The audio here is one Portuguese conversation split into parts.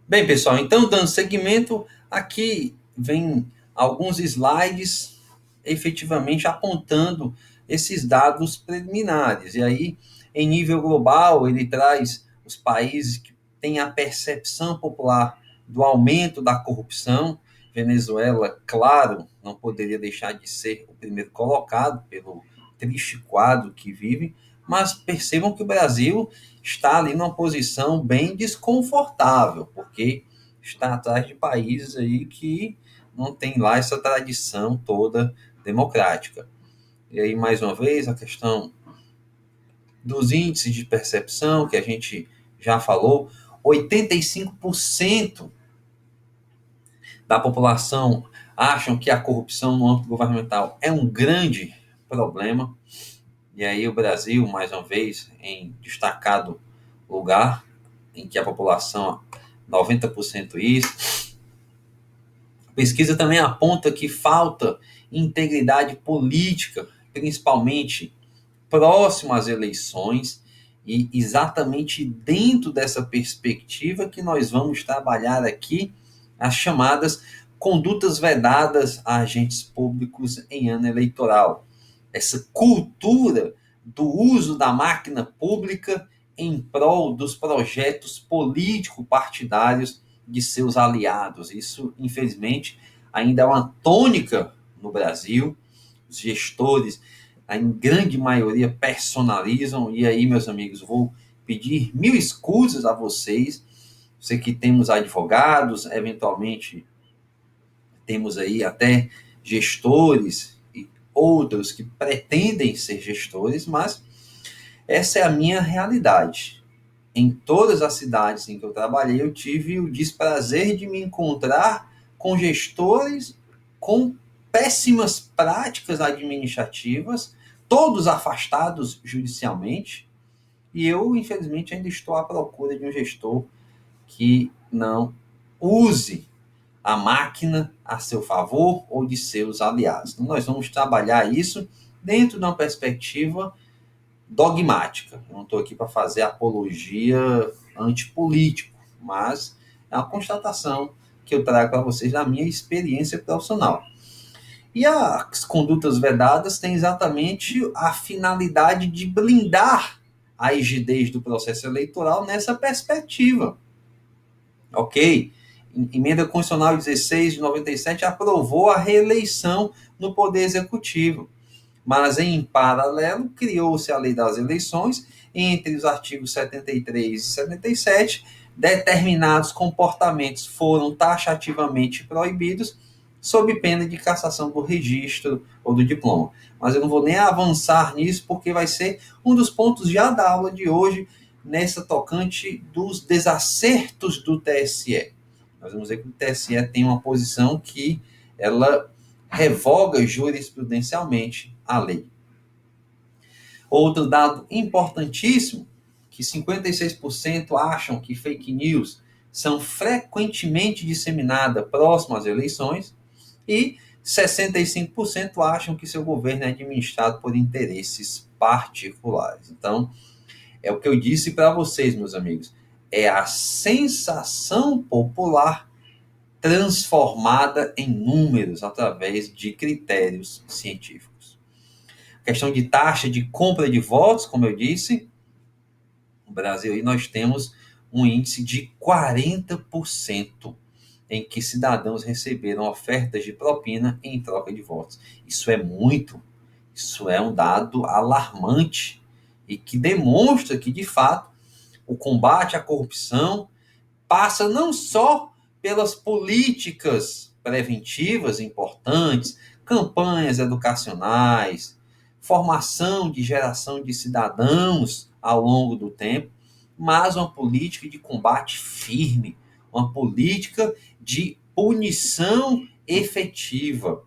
Bem, pessoal, então, dando seguimento, aqui vem alguns slides efetivamente apontando esses dados preliminares. E aí, em nível global, ele traz os países que têm a percepção popular do aumento da corrupção. Venezuela, claro, não poderia deixar de ser o primeiro colocado pelo triste quadro que vive, mas percebam que o Brasil está ali numa posição bem desconfortável, porque está atrás de países aí que não tem lá essa tradição toda democrática. E aí, mais uma vez, a questão dos índices de percepção, que a gente já falou, 85% da população acham que a corrupção no âmbito governamental é um grande problema. E aí o Brasil, mais uma vez, em destacado lugar, em que a população, 90% isso. A pesquisa também aponta que falta integridade política, principalmente próximo às eleições, e exatamente dentro dessa perspectiva que nós vamos trabalhar aqui as chamadas condutas vedadas a agentes públicos em ano eleitoral. Essa cultura do uso da máquina pública em prol dos projetos político-partidários de seus aliados. Isso, infelizmente, ainda é uma tônica no Brasil. Os gestores, em grande maioria, personalizam. E aí, meus amigos, vou pedir mil escusas a vocês. Sei que temos advogados, eventualmente temos aí até gestores e outros que pretendem ser gestores, mas essa é a minha realidade. Em todas as cidades em que eu trabalhei, eu tive o desprazer de me encontrar com gestores com péssimas práticas administrativas, todos afastados judicialmente, e eu, infelizmente, ainda estou à procura de um gestor que não use a máquina a seu favor ou de seus aliados. Então, nós vamos trabalhar isso dentro de uma perspectiva dogmática. Eu não estou aqui para fazer apologia antipolítico, mas é uma constatação que eu trago para vocês da minha experiência profissional. E as condutas vedadas têm exatamente a finalidade de blindar a rigidez do processo eleitoral nessa perspectiva. Ok? Emenda Constitucional 16 de 97 aprovou a reeleição no Poder Executivo, mas em paralelo criou-se a Lei das Eleições, entre os artigos 73 e 77, determinados comportamentos foram taxativamente proibidos, sob pena de cassação do registro ou do diploma. Mas eu não vou nem avançar nisso, porque vai ser um dos pontos já da aula de hoje, nessa tocante dos desacertos do TSE. Nós vamos ver que o TSE tem uma posição que ela revoga jurisprudencialmente a lei. Outro dado importantíssimo, que 56% acham que fake news são frequentemente disseminadas próximo às eleições e 65% acham que seu governo é administrado por interesses particulares. Então, é o que eu disse para vocês, meus amigos, é a sensação popular transformada em números através de critérios científicos. Questão de taxa de compra de votos, como eu disse, no Brasil aí nós temos um índice de 40% em que cidadãos receberam ofertas de propina em troca de votos. Isso é muito, isso é um dado alarmante e que demonstra que, de fato, o combate à corrupção passa não só pelas políticas preventivas importantes, campanhas educacionais, formação de geração de cidadãos ao longo do tempo, mas uma política de combate firme, uma política de punição efetiva.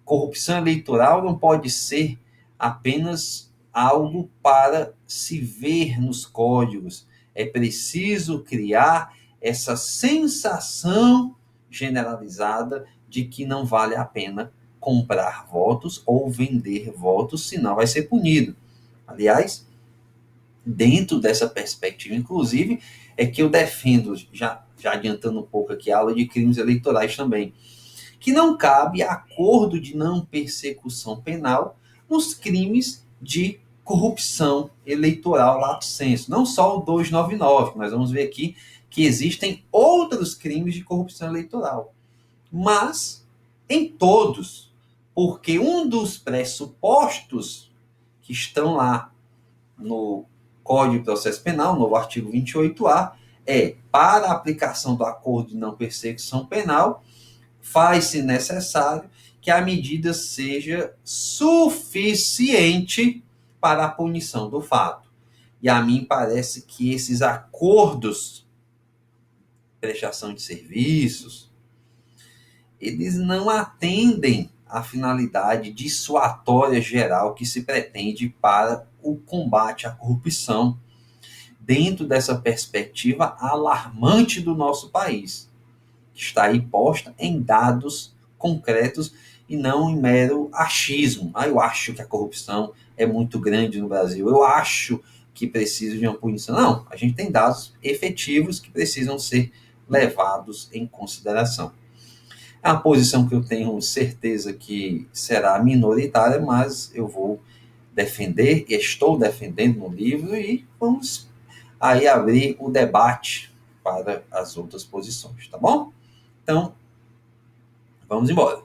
Corrupção eleitoral não pode ser apenas algo para se ver nos códigos. É preciso criar essa sensação generalizada de que não vale a pena comprar votos ou vender votos, senão vai ser punido. Aliás, dentro dessa perspectiva, inclusive, é que eu defendo, já já adiantando um pouco aqui, a aula de crimes eleitorais também, que não cabe acordo de não persecução penal nos crimes de corrupção eleitoral lato sensu. Não só o 299, que nós vamos ver aqui que existem outros crimes de corrupção eleitoral. Mas em todos, porque um dos pressupostos que estão lá no Código de Processo Penal, no artigo 28A, para a aplicação do acordo de não persecução penal, faz-se necessário que a medida seja suficiente para a punição do fato. E a mim parece que esses acordos, prestação de serviços, eles não atendem à finalidade dissuatória geral que se pretende para o combate à corrupção, dentro dessa perspectiva alarmante do nosso país, que está aí posta em dados concretos e não em mero achismo. Eu acho que a corrupção é muito grande no Brasil, eu acho que precisa de uma punição. Não, a gente tem dados efetivos que precisam ser levados em consideração. É uma posição que eu tenho certeza que será minoritária, mas eu vou defender, e estou defendendo no livro, e vamos aí abrir o debate para as outras posições, tá bom? Então, vamos embora.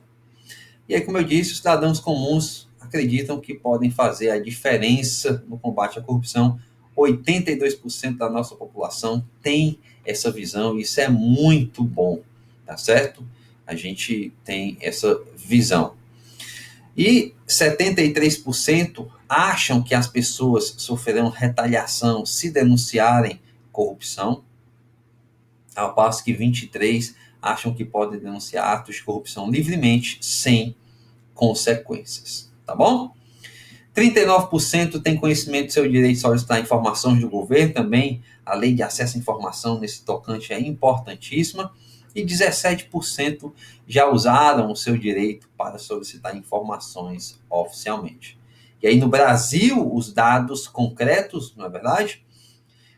E aí, como eu disse, os cidadãos comuns acreditam que podem fazer a diferença no combate à corrupção. 82% da nossa população tem essa visão, e isso é muito bom, tá certo? A gente tem essa visão. E 73% acham que as pessoas sofrerão retaliação se denunciarem corrupção, ao passo que 23% acham que podem denunciar atos de corrupção livremente, sem consequências. Tá bom? 39% tem conhecimento do seu direito de solicitar informações do governo, também a lei de acesso à informação nesse tocante é importantíssima, e 17% já usaram o seu direito para solicitar informações oficialmente. E aí no Brasil, os dados concretos, não é verdade?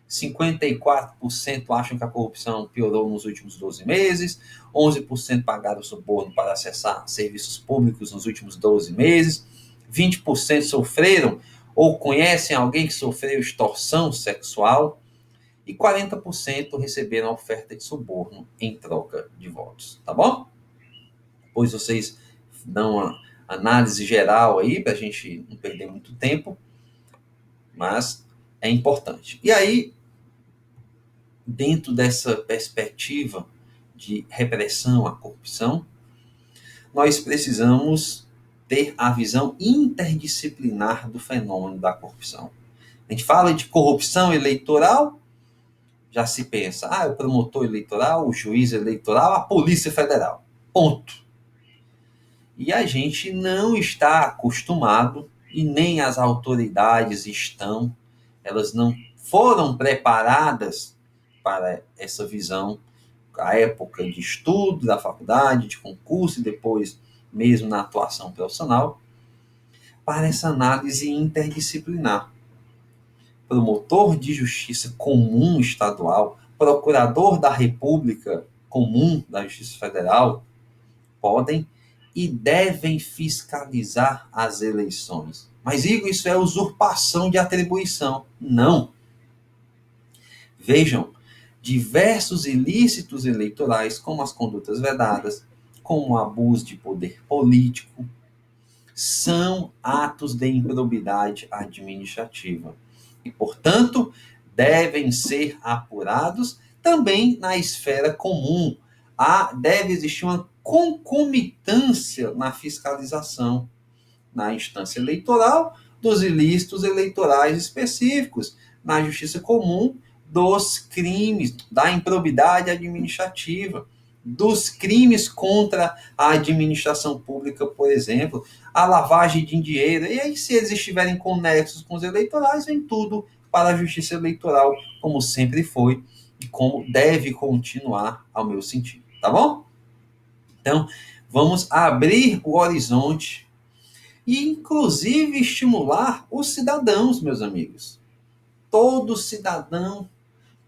54% acham que a corrupção piorou nos últimos 12 meses, 11% pagaram suborno para acessar serviços públicos nos últimos 12 meses, 20% sofreram ou conhecem alguém que sofreu extorsão sexual, e 40% receberam oferta de suborno em troca de votos, tá bom? Depois vocês dão uma análise geral aí, para a gente não perder muito tempo, mas é importante. E aí, dentro dessa perspectiva de repressão à corrupção, nós precisamos ter a visão interdisciplinar do fenômeno da corrupção. A gente fala de corrupção eleitoral, já se pensa, o promotor eleitoral, o juiz eleitoral, a Polícia Federal. Ponto. E a gente não está acostumado, e nem as autoridades estão, elas não foram preparadas para essa visão, a época de estudo da faculdade, de concurso e depois mesmo na atuação profissional, para essa análise interdisciplinar. Promotor de justiça comum estadual, procurador da República comum da Justiça Federal, podem e devem fiscalizar as eleições. Mas, Igor, isso é usurpação de atribuição. Não. Vejam, diversos ilícitos eleitorais, como as condutas vedadas, como o abuso de poder político, são atos de improbidade administrativa. E, portanto, devem ser apurados também na esfera comum. Deve existir uma concomitância na fiscalização, na instância eleitoral, dos ilícitos eleitorais específicos, na justiça comum, dos crimes, da improbidade administrativa, dos crimes contra a administração pública, por exemplo, a lavagem de dinheiro. E aí, se eles estiverem conexos com os eleitorais, vem tudo para a justiça eleitoral, como sempre foi e como deve continuar, ao meu sentido. Tá bom? Então, vamos abrir o horizonte e, inclusive, estimular os cidadãos, meus amigos. Todo cidadão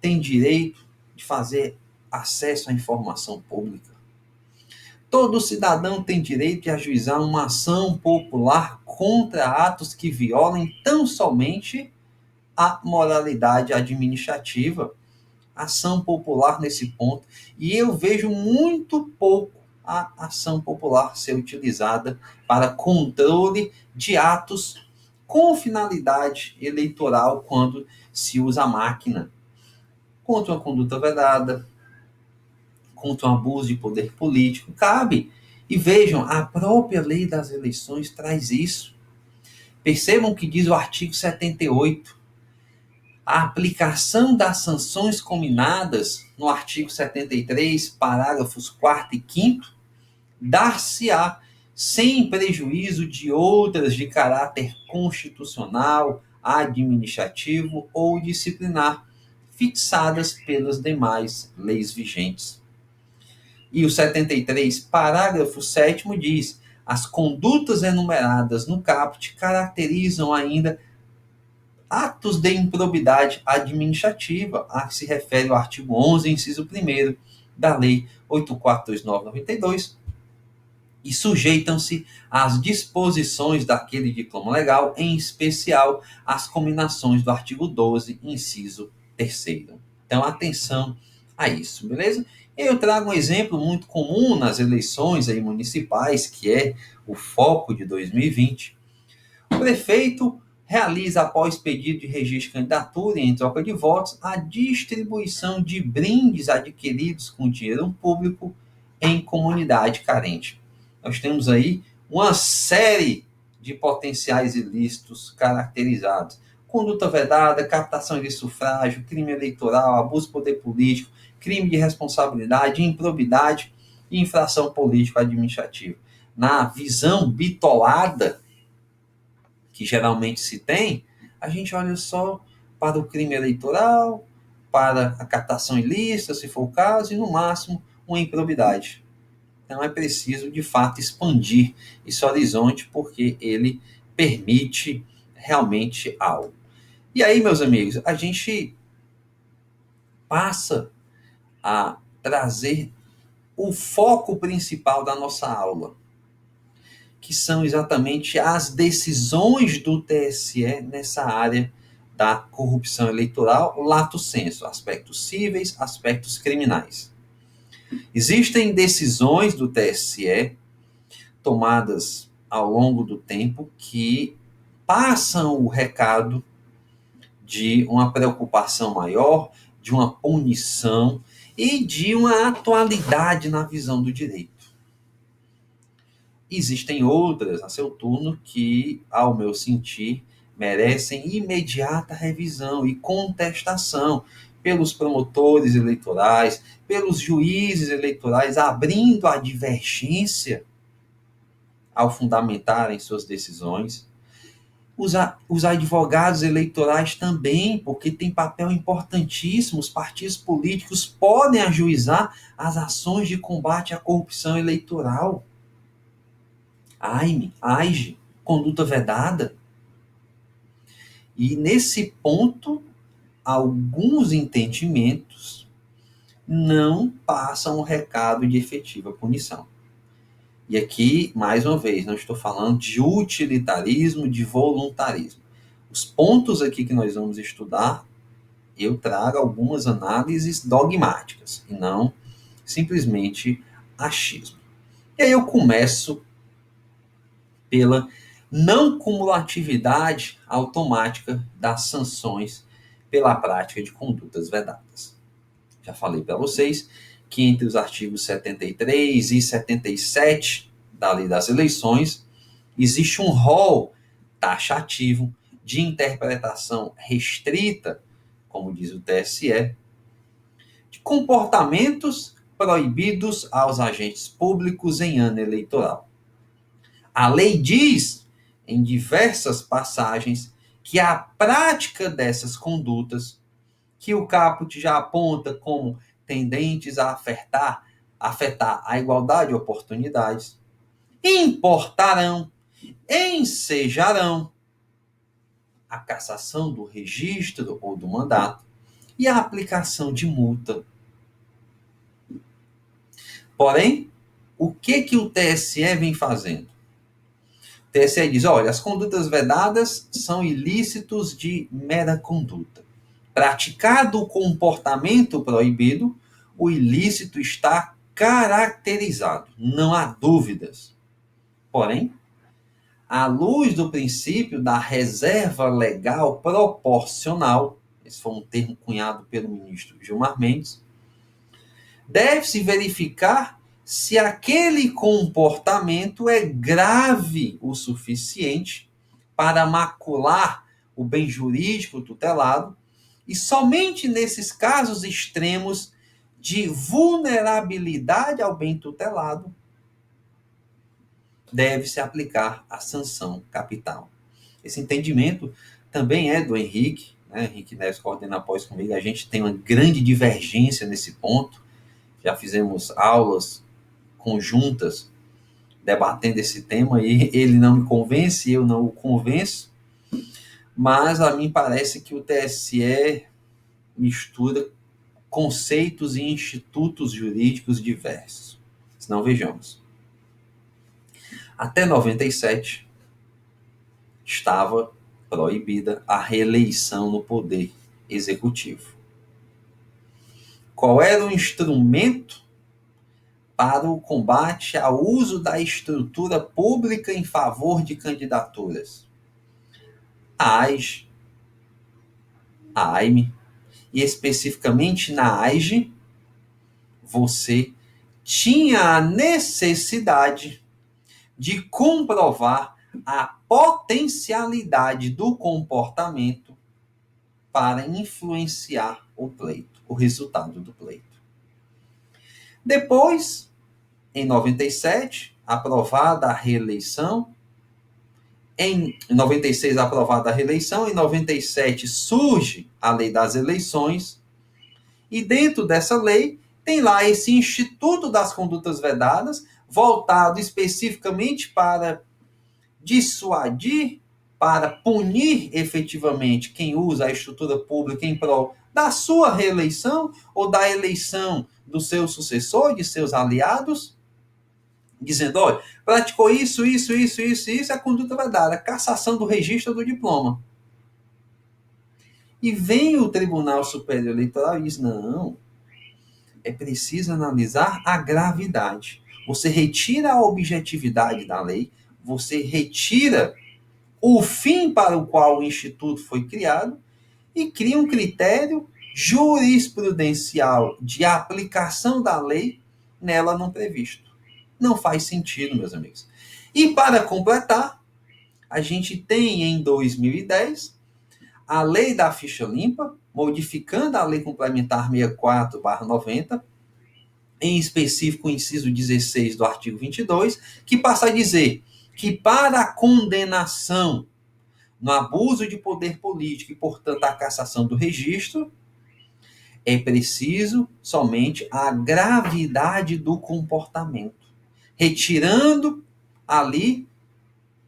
tem direito de fazer acesso à informação pública. Todo cidadão tem direito de ajuizar uma ação popular contra atos que violem tão somente a moralidade administrativa. Ação popular nesse ponto. E eu vejo muito pouco a ação popular ser utilizada para controle de atos com finalidade eleitoral quando se usa a máquina contra uma conduta vedada, contra um abuso de poder político. Cabe. E vejam, a própria lei das eleições traz isso. Percebam o que diz o artigo 78. A aplicação das sanções combinadas no artigo 73, parágrafos 4º e 5º, dar-se-á sem prejuízo de outras de caráter constitucional, administrativo ou disciplinar, fixadas pelas demais leis vigentes. E o 73, parágrafo 7º diz: as condutas enumeradas no caput caracterizam ainda atos de improbidade administrativa, a que se refere o artigo 11, inciso 1º da Lei 8429/92, e sujeitam-se às disposições daquele diploma legal, em especial às combinações do artigo 12, inciso 3º. Então, atenção a isso, beleza? Eu trago um exemplo muito comum nas eleições aí municipais, que é o foco de 2020. O prefeito realiza, após pedido de registro de candidatura e em troca de votos, a distribuição de brindes adquiridos com dinheiro público em comunidade carente. Nós temos aí uma série de potenciais ilícitos caracterizados: conduta vedada, captação de sufrágio, crime eleitoral, abuso de poder político, crime de responsabilidade, improbidade e infração político-administrativa. Na visão bitolada que geralmente se tem, a gente olha só para o crime eleitoral, para a captação ilícita, se for o caso, e no máximo uma improbidade. Então é preciso, de fato, expandir esse horizonte, porque ele permite realmente algo. E aí, meus amigos, a gente passa a trazer o foco principal da nossa aula, que são exatamente as decisões do TSE nessa área da corrupção eleitoral, lato sensu, aspectos cíveis, aspectos criminais. Existem decisões do TSE tomadas ao longo do tempo que passam o recado de uma preocupação maior, de uma punição e de uma atualidade na visão do direito. Existem outras, a seu turno, que, ao meu sentir, merecem imediata revisão e contestação pelos promotores eleitorais, pelos juízes eleitorais, abrindo a divergência ao fundamentarem suas decisões. Os advogados eleitorais também, porque tem papel importantíssimo. Os partidos políticos podem ajuizar as ações de combate à corrupção eleitoral. AIGE, conduta vedada. E nesse ponto, alguns entendimentos não passam o recado de efetiva punição. E aqui, mais uma vez, não estou falando de utilitarismo, de voluntarismo. Os pontos aqui que nós vamos estudar, eu trago algumas análises dogmáticas, e não simplesmente achismo. E aí eu começo pela não cumulatividade automática das sanções pela prática de condutas vedadas. Já falei para vocês que entre os artigos 73 e 77 da Lei das Eleições existe um rol taxativo de interpretação restrita, como diz o TSE, de comportamentos proibidos aos agentes públicos em ano eleitoral. A lei diz, em diversas passagens, que a prática dessas condutas, que o caput já aponta como tendentes a afetar a igualdade de oportunidades, importarão, ensejarão a cassação do registro ou do mandato e a aplicação de multa Porém, o que o TSE vem fazendo? O TSE diz, olha, as condutas vedadas são ilícitos de mera conduta. Praticado o comportamento proibido, o ilícito está caracterizado, não há dúvidas. Porém, à luz do princípio da reserva legal proporcional, esse foi um termo cunhado pelo ministro Gilmar Mendes, deve-se verificar se aquele comportamento é grave o suficiente para macular o bem jurídico tutelado, e somente nesses casos extremos de vulnerabilidade ao bem tutelado deve-se aplicar a sanção capital. Esse entendimento também é do Henrique, né? Henrique Neves coordena após comigo. A gente tem uma grande divergência nesse ponto. Já fizemos aulas conjuntas debatendo esse tema e ele não me convence, eu não o convenço, mas a mim parece que o TSE mistura conceitos e institutos jurídicos diversos. Se não, vejamos. Até 97, estava proibida a reeleição no poder executivo. Qual era o instrumento para o combate ao uso da estrutura pública em favor de candidaturas? A AIGE, a AIME, e especificamente na AIGE, você tinha a necessidade de comprovar a potencialidade do comportamento para influenciar o pleito, o resultado do pleito. Depois, em 97, aprovada a reeleição. Em 96, aprovada a reeleição. Em 97, surge a lei das eleições. E dentro dessa lei, tem lá esse Instituto das Condutas Vedadas, voltado especificamente para dissuadir, para punir efetivamente quem usa a estrutura pública em prol da sua reeleição ou da eleição do seu sucessor, de seus aliados, dizendo, olha, praticou isso, a conduta vedada, cassação do registro do diploma. E vem o Tribunal Superior Eleitoral e diz, não, é preciso analisar a gravidade. Você retira a objetividade da lei, você retira o fim para o qual o Instituto foi criado e cria um critério jurisprudencial de aplicação da lei nela não previsto. Não faz sentido, meus amigos. E para completar, a gente tem em 2010 a lei da ficha limpa, modificando a lei complementar 64/90, em específico o inciso 16 do artigo 22, que passa a dizer que para a condenação no abuso de poder político e, portanto, a cassação do registro, é preciso somente a gravidade do comportamento, retirando ali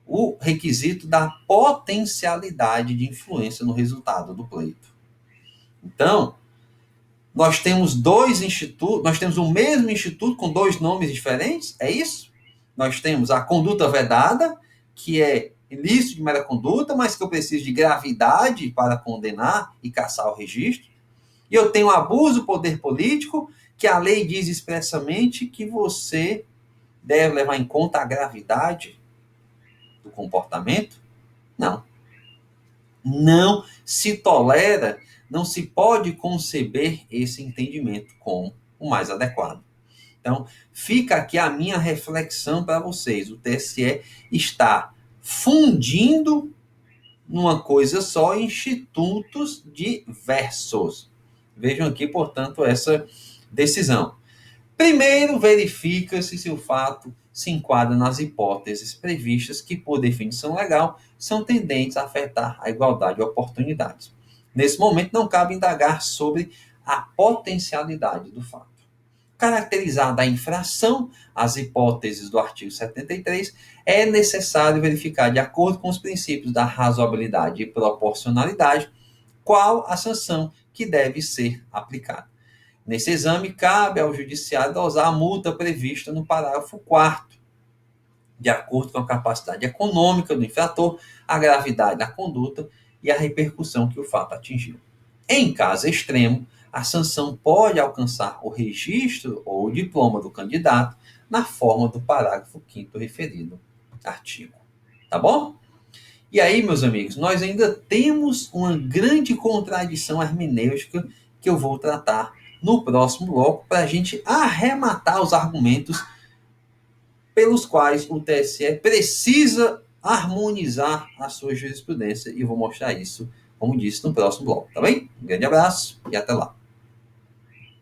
o requisito da potencialidade de influência no resultado do pleito. Então, nós temos dois institutos, nós temos o mesmo instituto com dois nomes diferentes, é isso? Nós temos a conduta vedada, que é ilícito de mera conduta, mas que eu preciso de gravidade para condenar e cassar o registro. E eu tenho abuso do poder político, que a lei diz expressamente que você deve levar em conta a gravidade do comportamento. Não. Não se tolera, não se pode conceber esse entendimento como o mais adequado. Então, fica aqui a minha reflexão para vocês. O TSE está fundindo numa coisa só institutos diversos. Vejam aqui, portanto, essa decisão. Primeiro, verifica-se se o fato se enquadra nas hipóteses previstas que, por definição legal, são tendentes a afetar a igualdade de oportunidades. Nesse momento, não cabe indagar sobre a potencialidade do fato. Caracterizada a infração, as hipóteses do artigo 73, é necessário verificar, de acordo com os princípios da razoabilidade e proporcionalidade, qual a sanção que deve ser aplicada. Nesse exame, cabe ao judiciário dosar a multa prevista no parágrafo 4º, de acordo com a capacidade econômica do infrator, a gravidade da conduta e a repercussão que o fato atingiu. Em caso extremo, a sanção pode alcançar o registro ou o diploma do candidato na forma do parágrafo 5º referido artigo. Tá bom? E aí, meus amigos, nós ainda temos uma grande contradição hermenêutica que eu vou tratar no próximo bloco para a gente arrematar os argumentos pelos quais o TSE precisa harmonizar a sua jurisprudência, e eu vou mostrar isso, como disse, no próximo bloco, tá bem? Um grande abraço e até lá.